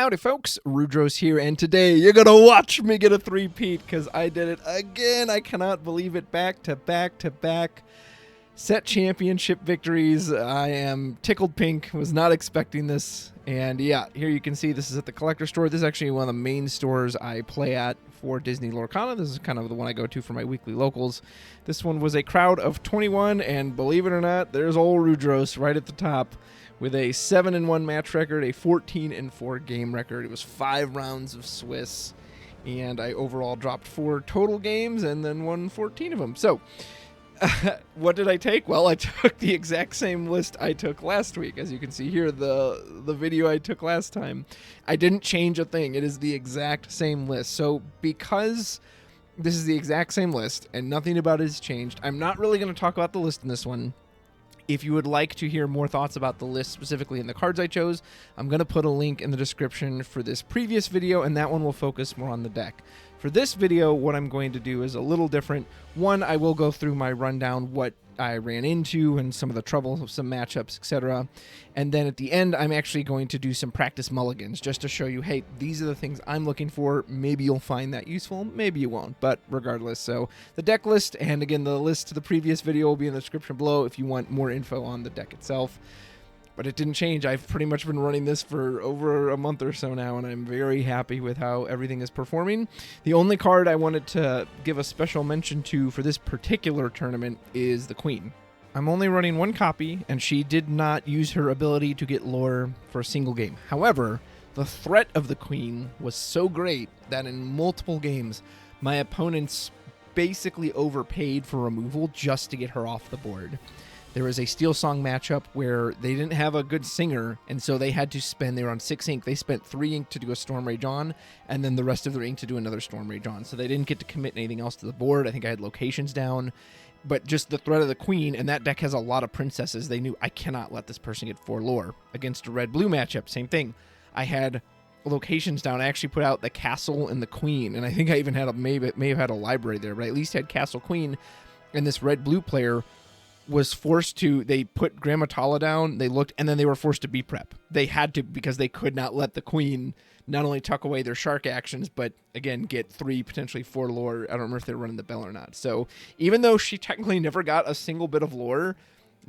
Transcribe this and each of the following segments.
Howdy folks, Rudrose here, and today you're gonna watch me get a three-peat because I did it again. I cannot believe it. Back to back to back set championship victories. I am tickled pink, was not expecting this. And yeah, here you can see this is at the collector store. This is actually one of the main stores I play at for Disney Lorcana. This is kind of the one I go to for my weekly locals. This one was a crowd of 21, and believe it or not, there's old Rudrose right at the top with a 7-1 match record, a 14-4 game record. It was 5 rounds of Swiss, and I overall dropped 4 total games and then won 14 of them. So what did I take? Well, I took the exact same list I took last week. As you can see here, the video I took last time, I didn't change a thing. It is the exact same list. So because this is the exact same list and nothing about it has changed, I'm not really going to talk about the list in this one. If you would like to hear more thoughts about the list, specifically in the cards I chose, I'm going to put a link in the description for this previous video, and that one will focus more on the deck. For this video, what I'm going to do is a little different. One, I will go through my rundown, what I ran into and some of the trouble of some matchups, etc. And then at the end, I'm actually going to do some practice mulligans just to show you, hey, these are the things I'm looking for. Maybe you'll find that useful, maybe you won't, but regardless. So the deck list, and again, the list to the previous video will be in the description below if you want more info on the deck itself. But it didn't change. I've pretty much been running this for over a month or so now, and I'm very happy with how everything is performing. The only card I wanted to give a special mention to for this particular tournament is the Queen. I'm only running 1 copy, and she did not use her ability to get lore for a single game. However, the threat of the Queen was so great that in multiple games, my opponents basically overpaid for removal just to get her off the board. There was a Steel Song matchup where they didn't have a good singer, and so they had to spend, they were on 6 ink, they spent 3 ink to do a Storm Rage on, and then the rest of their ink to do another Storm Rage on. So they didn't get to commit anything else to the board. I think I had locations down, but just the threat of the Queen, and that deck has a lot of princesses. They knew, I cannot let this person get 4 lore. Against a red-blue matchup, same thing. I had locations down. I actually put out the Castle and the Queen, and I think I even had may have had a library there, but I at least had Castle Queen, and this red-blue player was forced to, they put Grammatala down, they looked, and then they were forced to B-prep. They had to, because they could not let the Queen not only tuck away their shark actions, but again, get 3, potentially 4 lore. I don't remember if they're running the bell or not. So even though she technically never got a single bit of lore,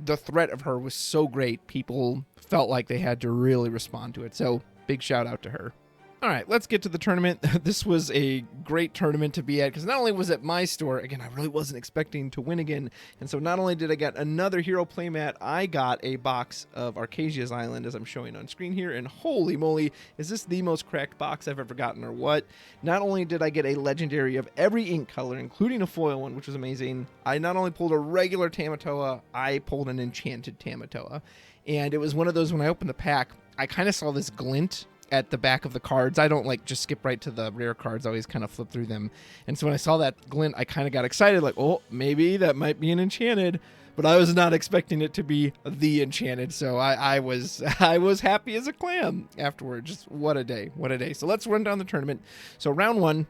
the threat of her was so great, people felt like they had to really respond to it. So big shout out to her. All right, let's get to the tournament. This was a great tournament to be at because not only was it my store, again, I really wasn't expecting to win again. And so not only did I get another hero playmat, I got a box of Arcasia's Island as I'm showing on screen here. And holy moly, is this the most cracked box I've ever gotten or what? Not only did I get a legendary of every ink color, including a foil one, which was amazing, I not only pulled a regular Tamatoa, I pulled an enchanted Tamatoa. And it was one of those, when I opened the pack, I kind of saw this glint at the back of the cards. I don't like just skip right to the rare cards. I always kind of flip through them. And so when I saw that glint, I kind of got excited, like, oh, maybe that might be an enchanted. But I was not expecting it to be the enchanted. So I was happy as a clam afterwards. Just what a day. What a day. So let's run down the tournament. So round 1,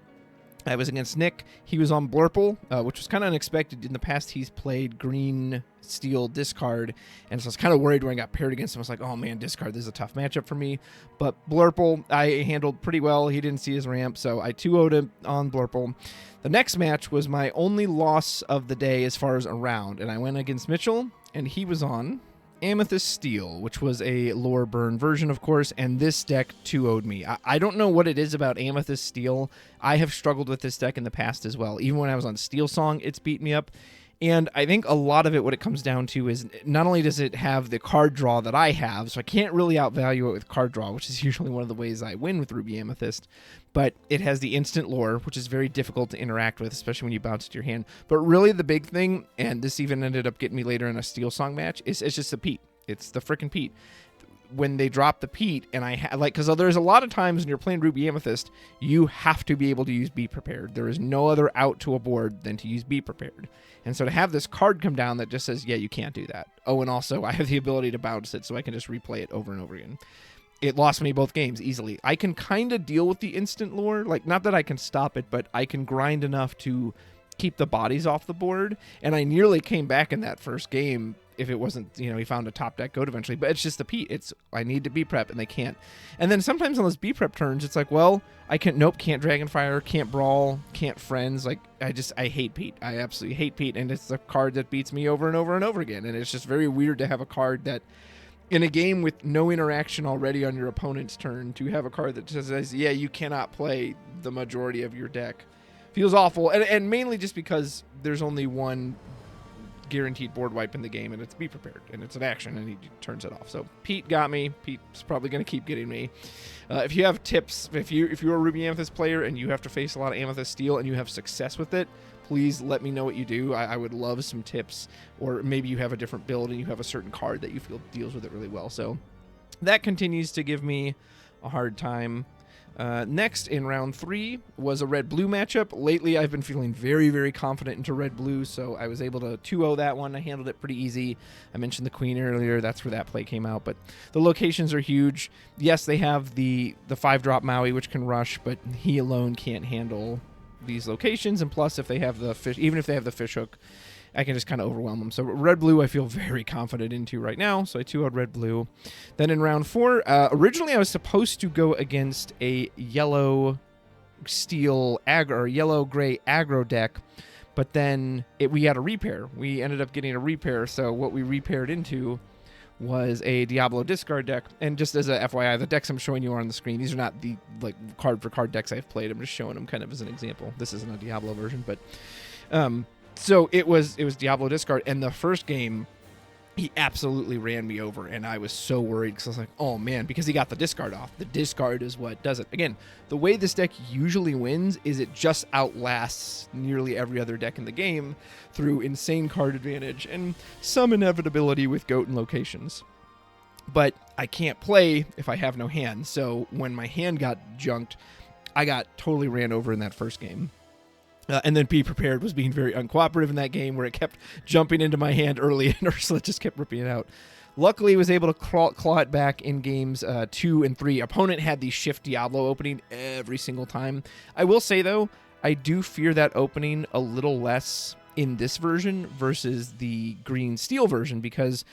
I was against Nick. He was on Blurple, which was kind of unexpected. In the past, he's played green, steel, discard, and so I was kind of worried when I got paired against him. I was like, oh man, discard, this is a tough matchup for me. But Blurple, I handled pretty well. He didn't see his ramp, so I 2-0'd him on Blurple. The next match was my only loss of the day as far as a round, and I went against Mitchell, and he was on Amethyst Steel, which was a lore burn version, of course, and this deck 2-0'd me. I don't know what it is about Amethyst Steel. I have struggled with this deck in the past as well. Even when I was on Steel Song, it's beat me up. And I think a lot of it, what it comes down to is not only does it have the card draw that I have, so I can't really outvalue it with card draw, which is usually one of the ways I win with Ruby Amethyst, but it has the instant lore, which is very difficult to interact with, especially when you bounce it to your hand. But really the big thing, and this even ended up getting me later in a Steel Song match, is it's just the Pete. It's the frickin' Pete. When they drop the Pete, and because there's a lot of times when you're playing Ruby Amethyst, you have to be able to use Be Prepared. There is no other out to a board than to use Be Prepared. And so to have this card come down that just says, yeah, you can't do that. Oh, and also I have the ability to bounce it, so I can just replay it over and over again. It lost me both games easily. I can kind of deal with the instant lore. Like, not that I can stop it, but I can grind enough to keep the bodies off the board. And I nearly came back in that first game if it wasn't, he found a top deck goat eventually. But it's just the Pete. I need to B prep, and they can't. And then sometimes on those B prep turns, it's like, well, can't Dragonfire, can't Brawl, can't Friends. Like, I hate Pete. I absolutely hate Pete, and it's the card that beats me over and over and over again. And it's just very weird to have a card that, in a game with no interaction already on your opponent's turn, to have a card that says, yeah, you cannot play the majority of your deck. Feels awful, and mainly just because there's only one guaranteed board wipe in the game, and it's Be Prepared, and it's an action, and he turns it off. So Pete got me. Pete's probably going to keep getting me. If you have tips, if you're a Ruby Amethyst player and you have to face a lot of Amethyst Steel and you have success with it, please let me know what you do. I would love some tips, or maybe you have a different build and you have a certain card that you feel deals with it really well. So that continues to give me a hard time. Next, in round 3, was a red-blue matchup. Lately, I've been feeling very, very confident into red-blue, so I was able to 2-0 that one. I handled it pretty easy. I mentioned the queen earlier. That's where that play came out, but the locations are huge. Yes, they have the 5-drop Maui, which can rush, but he alone can't handle these locations, and plus, if they have the fish, even if they have the fish hook, I can just kind of overwhelm them. So red-blue I feel very confident into right now, so I 2-0'd red-blue. Then in round 4, originally I was supposed to go against a yellow-steel aggro, or yellow-gray aggro deck, but then we had a repair. We ended up getting a repair, so what we repaired into was a Diablo discard deck. And just as a FYI, the decks I'm showing you are on the screen. These are not the card-for-card decks I've played. I'm just showing them kind of as an example. This isn't a Diablo version, but... So it was Diablo discard, and the first game, he absolutely ran me over, and I was so worried because I was like, oh man, because he got the discard off. The discard is what does it. Again, the way this deck usually wins is it just outlasts nearly every other deck in the game through insane card advantage and some inevitability with goat and locations. But I can't play if I have no hand, so when my hand got junked, I got totally ran over in that first game. And then Be Prepared was being very uncooperative in that game, where it kept jumping into my hand early, and Ursula just kept ripping it out. Luckily, I was able to claw it back in games 2 and 3. Opponent had the Shift Diablo opening every single time. I will say, though, I do fear that opening a little less in this version versus the Green Steel version, because...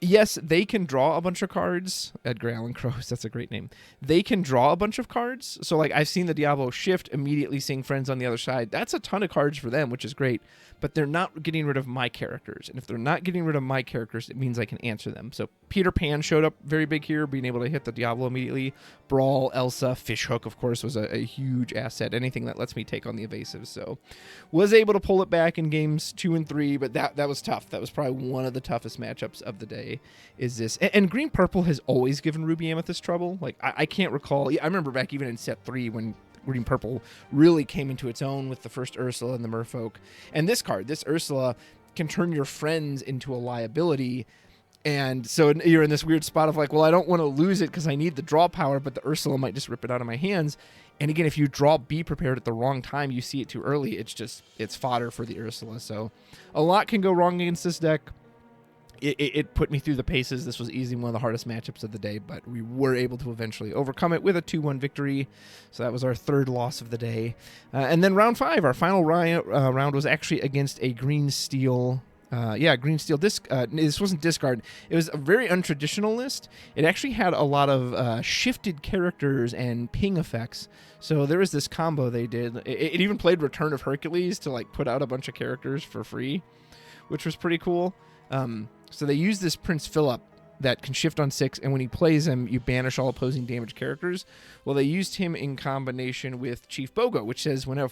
yes, they can draw a bunch of cards. Edgar Allan Crowes, that's a great name. They can draw a bunch of cards. So, I've seen the Diablo shift, immediately seeing friends on the other side. That's a ton of cards for them, which is great. But they're not getting rid of my characters. And if they're not getting rid of my characters, it means I can answer them. So, Peter Pan showed up very big here, being able to hit the Diablo immediately. Brawl, Elsa, Fishhook, of course, was a huge asset. Anything that lets me take on the evasive. So, was able to pull it back in games 2 and 3, but that was tough. That was probably one of the toughest matchups of the day. Is this, and Green Purple has always given Ruby Amethyst trouble. I can't recall. I remember back even in set 3 when Green Purple really came into its own with the first Ursula and the Merfolk. And this card, this Ursula, can turn your friends into a liability. And so you're in this weird spot of well, I don't want to lose it because I need the draw power, but the Ursula might just rip it out of my hands. And again, if you draw Be Prepared at the wrong time, you see it too early, it's fodder for the Ursula. So a lot can go wrong against this deck. It put me through the paces. This was easily one of the hardest matchups of the day, but we were able to eventually overcome it with a 2-1 victory. So that was our third loss of the day. And then round 5, our final round was actually against a Green Steel. Green Steel disc. This wasn't discard. It was a very untraditional list. It actually had a lot of shifted characters and ping effects. So there was this combo they did. It even played Return of Hercules to put out a bunch of characters for free, which was pretty cool. So they use this Prince Philip that can shift on 6, and when he plays him, you banish all opposing damage characters. Well, they used him in combination with Chief Bogo, which says when you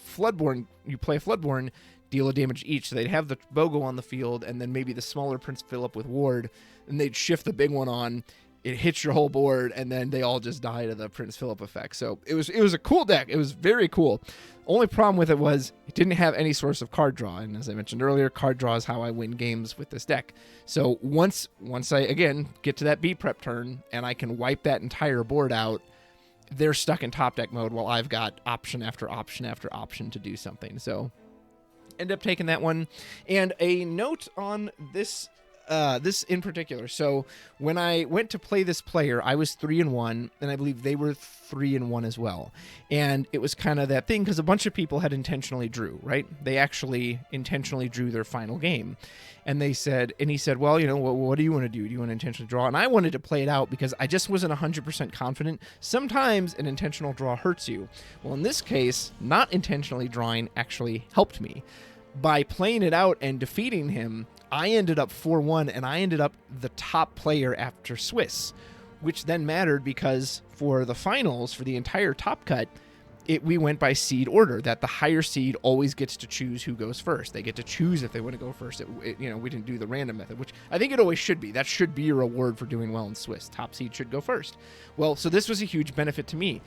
play Floodborn, deal a damage each. So they'd have the Bogo on the field, and then maybe the smaller Prince Philip with Ward, and they'd shift the big one on. It hits your whole board, and then they all just die to the Prince Philip effect. So it was a cool deck. It was very cool. Only problem with it was it didn't have any source of card draw, and as I mentioned earlier, card draw is how I win games with this deck. So once I, again, get to that B prep turn, and I can wipe that entire board out, they're stuck in top deck mode while I've got option after option after option to do something. So end up taking that one. And a note on this this in particular. So when I went to play this player, I was 3-1, and I believe they were 3-1 as well. And it was kind of that thing because a bunch of people had intentionally drew, right? They actually intentionally drew their final game. And he said, well, what do you want to do? Do you want to intentionally draw? And I wanted to play it out because I just wasn't 100% confident. Sometimes an intentional draw hurts you. Well, in this case, not intentionally drawing actually helped me. By playing it out and defeating him, I ended up 4-1, and I ended up the top player after Swiss, which then mattered because for the finals, for the entire top cut, we went by seed order, that the higher seed always gets to choose who goes first. They get to choose if they want to go first. We didn't do the random method, which I think it always should be. That should be a reward for doing well in Swiss. Top seed should go first. Well, so this was a huge benefit to me.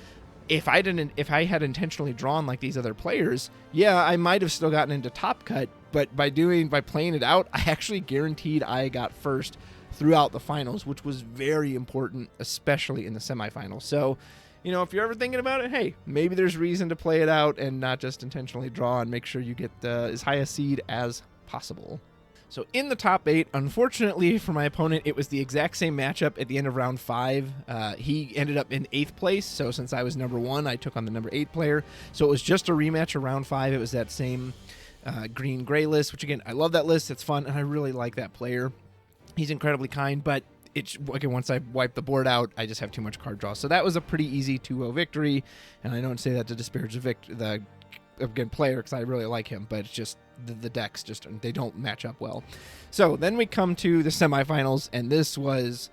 If I had intentionally drawn like these other players, yeah, I might have still gotten into top cut, but by playing it out, I actually guaranteed I got first throughout the finals, which was very important, especially in the semifinals. So, if you're ever thinking about it, hey, maybe there's reason to play it out and not just intentionally draw, and make sure you get as high a seed as possible. So in the top 8, unfortunately for my opponent, it was the exact same matchup at the end of round 5. He ended up in 8th place, so since I was number 1, I took on the number 8 player. So it was just a rematch of round 5. It was that same green-gray list, which again, I love that list. It's fun, and I really like that player. He's incredibly kind, but once I wipe the board out, I just have too much card draw. So that was a pretty easy 2-0 victory, and I don't say that to disparage the player because I really like him, but it's just the decks they don't match up well. So then we come to the semifinals, and this was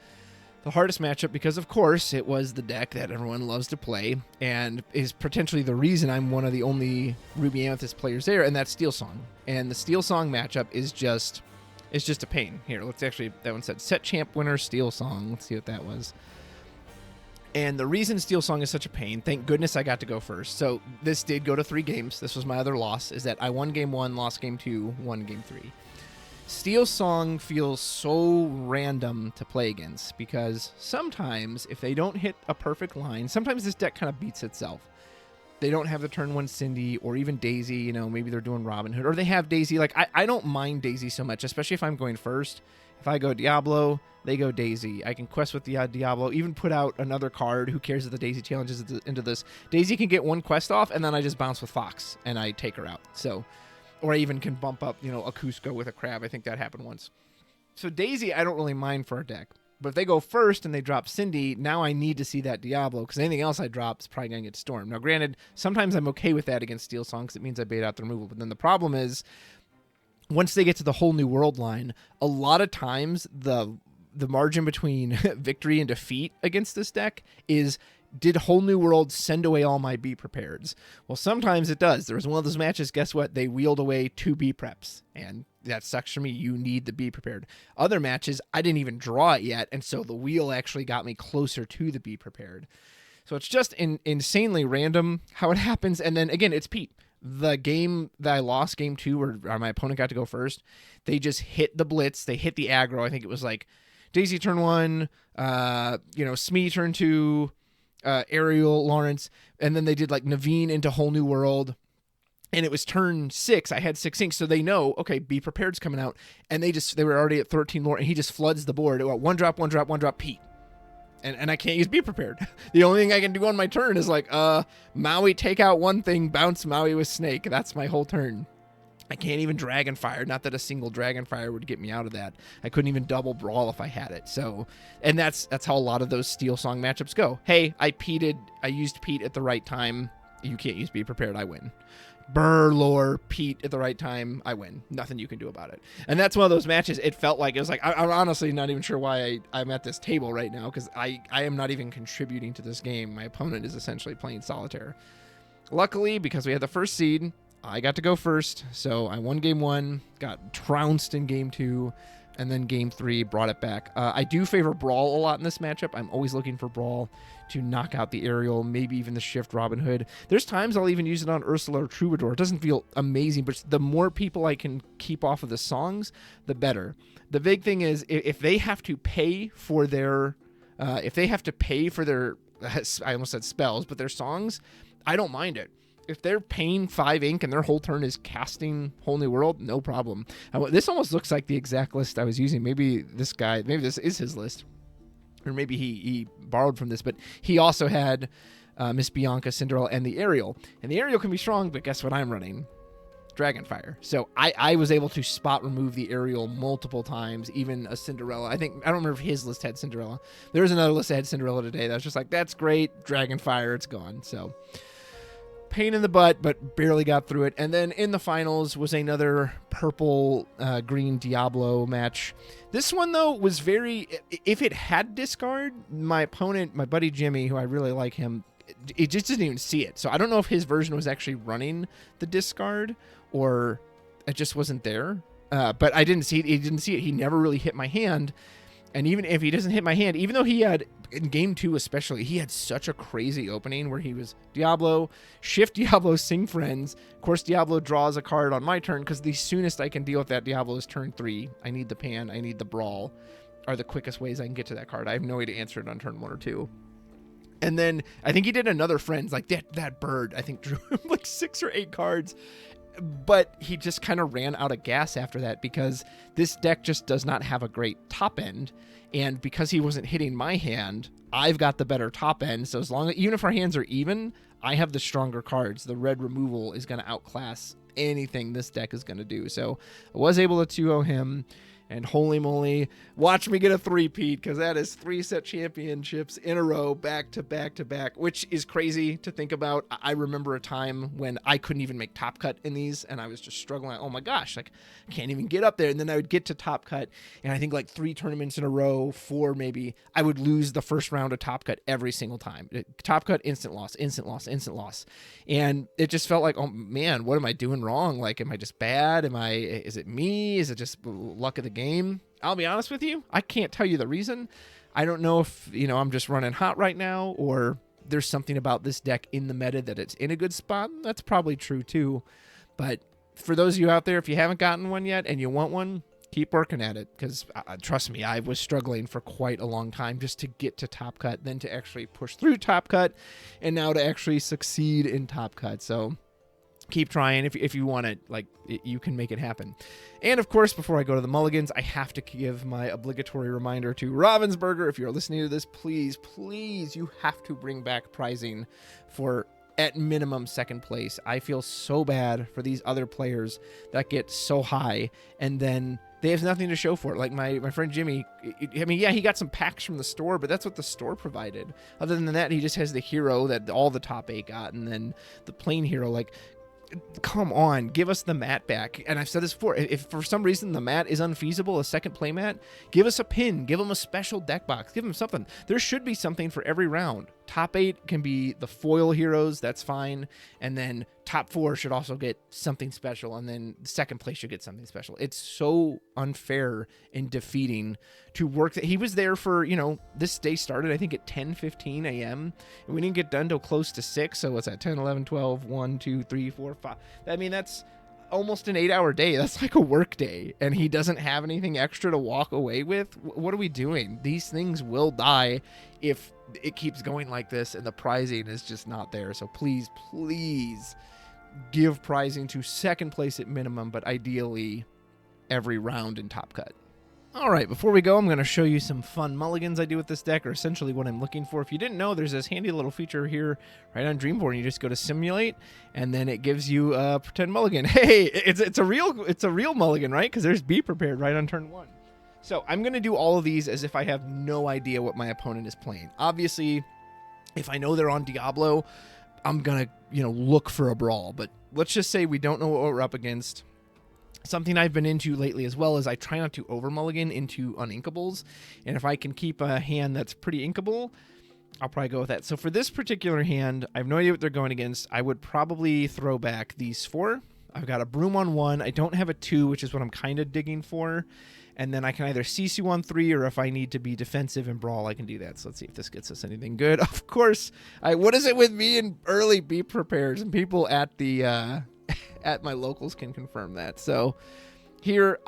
the hardest matchup because, of course, it was the deck that everyone loves to play and is potentially the reason I'm one of the only Ruby Amethyst players there, and that's Steel Song. And the Steel Song matchup is just a pain. Here, let's actually, that one said set champ winner Steel Song. Let's see what that was. And the reason Steel Song is such a pain, thank goodness I got to go first. So this did go to 3 games. This was my other loss, is that I won game 1, lost game 2, won game 3. Steel Song feels so random to play against because sometimes if they don't hit a perfect line, sometimes this deck kind of beats itself. They don't have the turn 1 Cindy or even Daisy, maybe they're doing Robin Hood, or they have Daisy. Like, I don't mind Daisy so much, especially if I'm going first. If I go Diablo, they go Daisy. I can quest with the Diablo, even put out another card. Who cares if the Daisy challenges into this? Daisy can get one quest off, and then I just bounce with Fox, and I take her out. So, or I even can bump up, a Cusco with a Crab. I think that happened once. So Daisy, I don't really mind for a deck. But if they go first and they drop Cindy, now I need to see that Diablo, because anything else I drop is probably going to get Storm. Now, granted, sometimes I'm okay with that against Steel Song, because it means I bait out the removal. But then the problem is, once they get to the whole new world line, a lot of times the margin between victory and defeat against this deck is, did Whole New World send away all my Be Prepareds? Well, sometimes it does. There was one of those matches, guess what? They wheeled away 2 Be Preps, and that sucks for me. You need the Be Prepared. Other matches, I didn't even draw it yet, and so the wheel actually got me closer to the Be Prepared. So it's just insanely random how it happens, and then, again, it's Pete. The game that I lost, game 2, where my opponent got to go first, they just hit the blitz. They hit the aggro. I think it was like Daisy turn 1, Smee turn 2, Ariel, Lawrence, and then they did like Naveen into Whole New World. And it was turn 6. I had 6 inks, so they know, okay, Be Prepared's coming out. And they were already at 13 lore, and he just floods the board. One drop, Pete. And I can't use Be Prepared. The only thing I can do on my turn is like, Maui, take out one thing, bounce Maui with Snake. That's my whole turn. I can't even Dragonfire. Not that a single Dragonfire would get me out of that. I couldn't even double Brawl if I had it. So, and that's how a lot of those Steel Song matchups go. Hey, I used Pete at the right time. You can't use Be Prepared, I win. Lore, Pete at the right time, I win. Nothing you can do about it. And that's one of those matches, it felt like, it was like, I'm honestly not even sure why I'm at this table right now, because I am not even contributing to this game. My opponent is essentially playing solitaire. Luckily, because we had the first seed, I got to go first, so I won game 1, got trounced in game 2, and then game 3 brought it back. I do favor Brawl a lot in this matchup. I'm always looking for Brawl to knock out the Ariel, maybe even the Shift Robin Hood. There's times I'll even use it on Ursula or Troubadour. It doesn't feel amazing, but the more people I can keep off of the songs, the better. The big thing is, if they have to pay for their, I almost said spells, but their songs, I don't mind it. If they're paying 5 ink and their whole turn is casting Whole New World, no problem. This almost looks like the exact list I was using. Maybe this is his list. Or maybe he borrowed from this, but he also had Miss Bianca, Cinderella, and the Ariel. And the Ariel can be strong, but guess what I'm running? Dragonfire. So I was able to spot remove the Ariel multiple times, even a Cinderella. I don't remember if his list had Cinderella. There was another list that had Cinderella today that was just like, that's great, Dragonfire, it's gone. So pain in the butt, but barely got through it. And then in the finals was another purple green Diablo match. This one though was if it had discard, my opponent, my buddy Jimmy, who I really like him, it just didn't even see it. So I don't know if his version was actually running the discard or it just wasn't there. But I didn't see it. He didn't see it. He never really hit my hand. And even if he doesn't hit my hand, even though he had, in game 2 especially, he had such a crazy opening where he was Diablo, shift Diablo, sing friends. Of course, Diablo draws a card on my turn because the soonest I can deal with that Diablo is turn 3. I need the pan, I need the brawl, are the quickest ways I can get to that card. I have no way to answer it on turn 1 or 2. And then I think he did another friends, like that bird, I think drew him like 6 or 8 cards. But he just kind of ran out of gas after that because this deck just does not have a great top end. And because he wasn't hitting my hand, I've got the better top end. So even if our hands are even, I have the stronger cards. The red removal is going to outclass anything this deck is going to do. So I was able to 2-0 him. And holy moly, watch me get a 3-peat because that is 3 set championships in a row, back to back to back, which is crazy to think about. I remember a time when I couldn't even make top cut in these and I was just struggling. Oh my gosh, like I can't even get up there. And then I would get to top cut and I think like 3 tournaments in a row, 4 maybe, I would lose the first round of top cut every single time. Top cut, instant loss, instant loss, instant loss. And it just felt like, oh man, what am I doing wrong? Like, am I just bad? Is it me? Is it just luck of the game? I'll be honest with you, I can't tell you the reason. I don't know if I'm just running hot right now or there's something about this deck in the meta that it's in a good spot. That's probably true too. But for those of you out there, if you haven't gotten one yet and you want one, keep working at it because trust me, I was struggling for quite a long time just to get to top cut, then to actually push through top cut, and now to actually succeed in top cut. So keep trying. If you want it, like you can make it happen. And of course, before I go to the mulligans, I have to give my obligatory reminder to Ravensburger. If you're listening to this, please, you have to bring back prizing for at minimum 2nd place. I feel so bad for these other players that get so high and then they have nothing to show for it. Like my friend Jimmy, he got some packs from the store, but that's what the store provided. Other than that, he just has the hero that all the top 8 got and then the plain hero. Like, come on, give us the mat back. And I've said this before, if for some reason the mat is unfeasible, a 2nd play mat, give us a pin, give them a special deck box, give them something. There should be something for every round. Top 8 can be the foil heroes, that's fine. And then top 4 should also get something special. And then 2nd place should get something special. It's so unfair and defeating to work. He was there for, this day started, I think, at 10:15 a.m. And we didn't get done till close to 6. So what's that? 10, 11, 12, 1, 2, 3, 4, 5. That's almost an 8-hour day. That's like a work day. And he doesn't have anything extra to walk away with. What are we doing? These things will die if it keeps going like this and the prizing is just not there. So please give prizing to 2nd place at minimum, but ideally every round in top cut. All right, before we go, I'm going to show you some fun mulligans I do with this deck, or essentially what I'm looking for. If you didn't know, there's this handy little feature here right on Dreamborn. You just go to Simulate, and then it gives you a pretend mulligan. Hey, it's a real mulligan, right? Because there's Be Prepared right on turn 1. So I'm going to do all of these as if I have no idea what my opponent is playing. Obviously, if I know they're on Diablo, I'm going to look for a brawl. But let's just say we don't know what we're up against. Something I've been into lately as well is I try not to over mulligan into uninkables. And if I can keep a hand that's pretty inkable, I'll probably go with that. So for this particular hand, I have no idea what they're going against. I would probably throw back these 4. I've got a Broom on 1. I don't have a 2, which is what I'm kind of digging for. And then I can either Sisu on 3, or if I need to be defensive and brawl, I can do that. So let's see if this gets us anything good. Of course, what is it with me and early Be Prepared? And people at the at my locals can confirm that. So here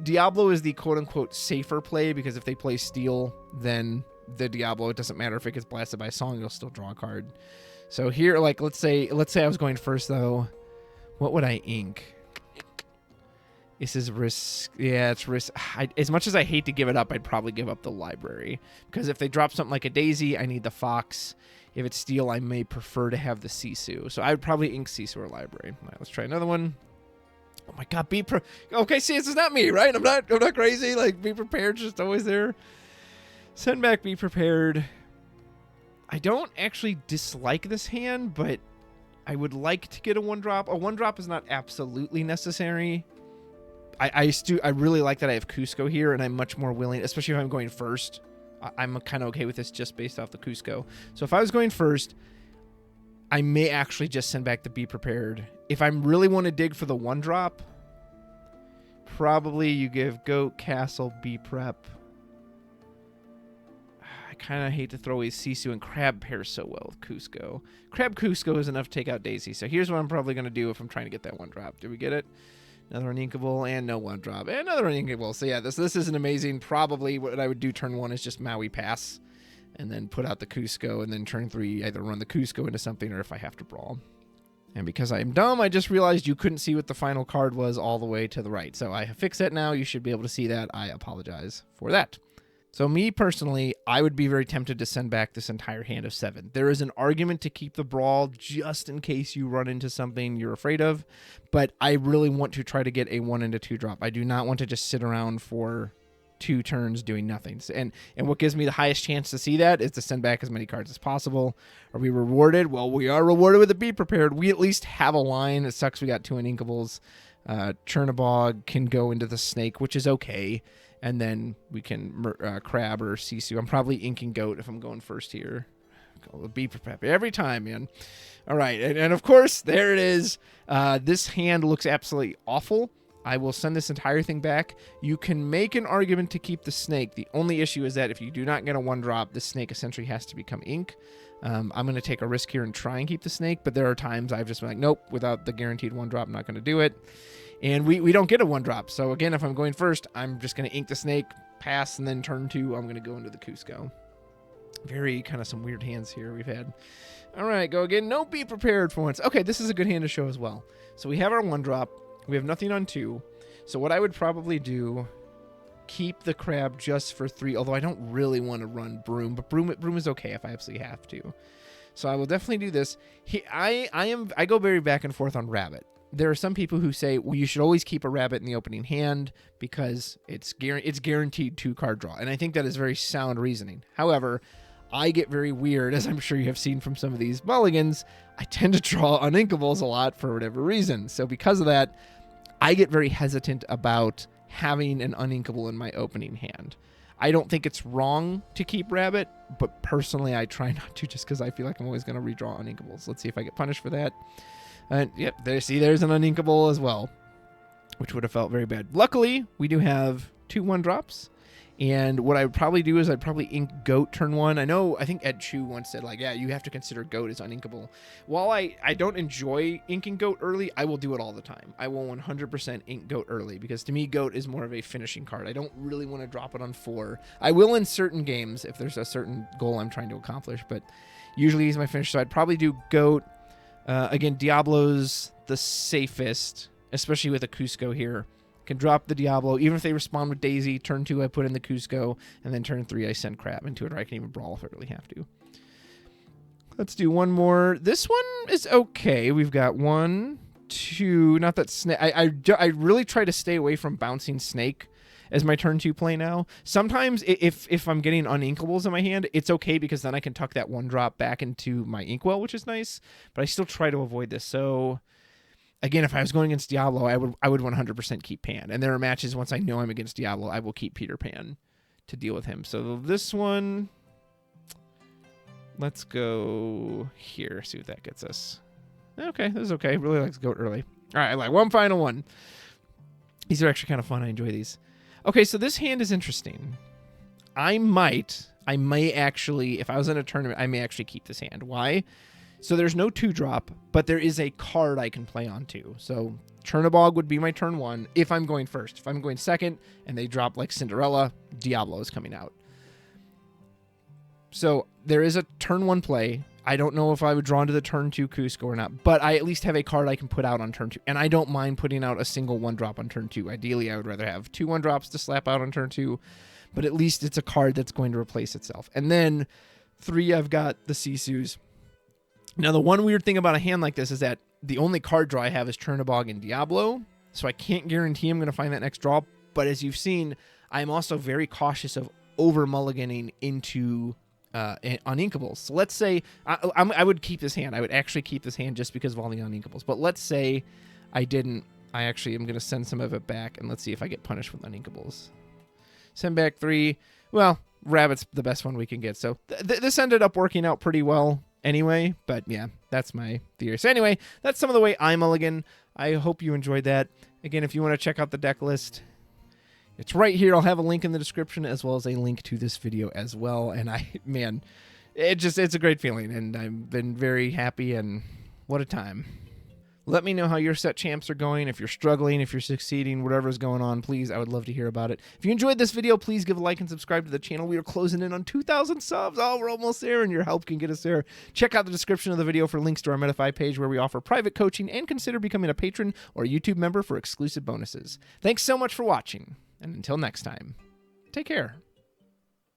Diablo is the quote-unquote safer play, because if they play Steel, then the Diablo, it doesn't matter if it gets blasted by Song, you'll still draw a card. So here, like, let's say I was going first, though. What would I ink? This is risk. Yeah, it's risk. As much as I hate to give it up, I'd probably give up the library. Because if they drop something like a daisy, I need the fox. If it's steel, I may prefer to have the Sisu. So I would probably ink Sisu or library. All right, let's try another one. Oh my god, okay, see, this is not me, right? I'm not crazy. Like, be prepared, just always there. Send back, be prepared. I don't actually dislike this hand, but I would like to get a 1-drop. A 1-drop is not absolutely necessary. I really like that I have Cusco here, and I'm much more willing, especially if I'm going first. I'm kind of okay with this just based off the Cusco. So if I was going first, I may actually just send back the be prepared. If I really want to dig for the 1-drop, probably you give goat, castle, be prep. I kind of hate to throw away Sisu, and crab pairs so well with Cusco. Crab Cusco is enough to take out Daisy. So here's what I'm probably going to do if I'm trying to get that 1-drop. Did we get it? Another uninkable and no 1-drop. And another uninkable. So yeah, this is an amazing. Probably what I would do turn 1 is just Maui pass. And then put out the Cusco. And then turn 3 either run the Cusco into something or if I have to brawl. And because I'm dumb, I just realized you couldn't see what the final card was all the way to the right. So I have fixed that now. You should be able to see that. I apologize for that. So me personally, I would be very tempted to send back this entire hand of 7. There is an argument to keep the brawl just in case you run into something you're afraid of, but I really want to try to get a 1 and a 2 drop. I do not want to just sit around for 2 turns doing nothing. And what gives me the highest chance to see that is to send back as many cards as possible. Are we rewarded? Well, we are rewarded with a be prepared. We at least have a line. It sucks we got 2 uninkables. Chernabog can go into the snake, which is okay. And then we can crab or Sisu. I'm probably inking goat if I'm going first here. Be prepared every time, man. All right. And of course, there it is. This hand looks absolutely awful. I will send this entire thing back. You can make an argument to keep the snake. The only issue is that if you do not get a 1-drop, the snake essentially has to become ink. I'm going to take a risk here and try and keep the snake. But there are times I've just been like, nope, without the guaranteed 1-drop, I'm not going to do it. And we don't get a 1-drop. So again, if I'm going first, I'm just going to ink the snake, pass, and then turn 2, I'm going to go into the Cusco. Very kind of some weird hands here we've had. All right, go again. No, be prepared for once. Okay, this is a good hand to show as well. So we have our 1-drop. We have nothing on 2. So what I would probably do, keep the crab just for 3, although I don't really want to run broom, but broom is okay if I absolutely have to. So I will definitely do this. I go very back and forth on rabbit. There are some people who say, well, you should always keep a rabbit in the opening hand because it's guaranteed 2-card draw. And I think that is very sound reasoning. However, I get very weird, as I'm sure you have seen from some of these mulligans. I tend to draw uninkables a lot for whatever reason. So because of that, I get very hesitant about having an uninkable in my opening hand. I don't think it's wrong to keep rabbit, but personally I try not to just because I feel like I'm always going to redraw uninkables. Let's see if I get punished for that. Yep, there's an uninkable as well, which would have felt very bad. Luckily, we do have 2 1-drops. And what I would probably do is I'd probably ink goat turn 1. I think Ed Chu once said, like, yeah, you have to consider goat as uninkable. While I don't enjoy inking goat early, I will do it all the time. I will 100% ink goat early because to me, goat is more of a finishing card. I don't really want to drop it on 4. I will in certain games if there's a certain goal I'm trying to accomplish, but usually he's my finish. So I'd probably do goat. Again, Diablo's the safest, especially with a Cusco here. Can drop the Diablo, even if they respond with Daisy. Turn 2, I put in the Cusco, and then turn 3, I send crab into it, or I can even brawl if I really have to. Let's do one more. This one is okay. We've got 1, 2, not that snake. I really try to stay away from bouncing snake as my turn 2 play now. Sometimes if I'm getting uninkables in my hand, it's okay because then I can tuck that 1-drop back into my inkwell, which is nice, but I still try to avoid this. So again, if I was going against Diablo, I would 100% keep Pan. And there are matches once I know I'm against Diablo, I will keep Peter Pan to deal with him. So this one, let's go here, see what that gets us. Okay, this is okay. Really likes goat early. All right, I like one final one. These are actually kind of fun. I enjoy these. Okay, so this hand is interesting. I may actually, if I was in a tournament, I may actually keep this hand. Why? So there's no 2-drop, but there is a card I can play on 2. So Chernabog would be my turn 1 if I'm going first. If I'm going second and they drop like Cinderella, Diablo is coming out. So there is a turn 1 play. I don't know if I would draw into the turn 2 Cusco or not, but I at least have a card I can put out on turn 2. And I don't mind putting out a single 1-drop on turn 2. Ideally, I would rather have 2 1-drops to slap out on turn 2, but at least it's a card that's going to replace itself. And then 3, I've got the Sisus. Now, the one weird thing about a hand like this is that the only card draw I have is Chernobog and Diablo, so I can't guarantee I'm going to find that next draw. But as you've seen, I'm also very cautious of over-mulliganing into uninkables. So let's say I would keep this hand. I would actually keep this hand just because of all the uninkables. But let's say I didn't. I actually am going to send some of it back, and let's see if I get punished with uninkables. Send back 3. Well, Rabbit's the best one we can get. So this ended up working out pretty well anyway. But yeah, that's my theory. So anyway, that's some of the way I mulligan. I hope you enjoyed that. Again, if you want to check out the deck list, it's right here. I'll have a link in the description as well as a link to this video as well. And man, it's a great feeling, and I've been very happy, and what a time. Let me know how your set champs are going. If you're struggling, if you're succeeding, whatever's going on, please, I would love to hear about it. If you enjoyed this video, please give a like and subscribe to the channel. We are closing in on 2,000 subs. Oh, we're almost there, and your help can get us there. Check out the description of the video for links to our Medify page where we offer private coaching, and consider becoming a patron or a YouTube member for exclusive bonuses. Thanks so much for watching, and until next time, take care.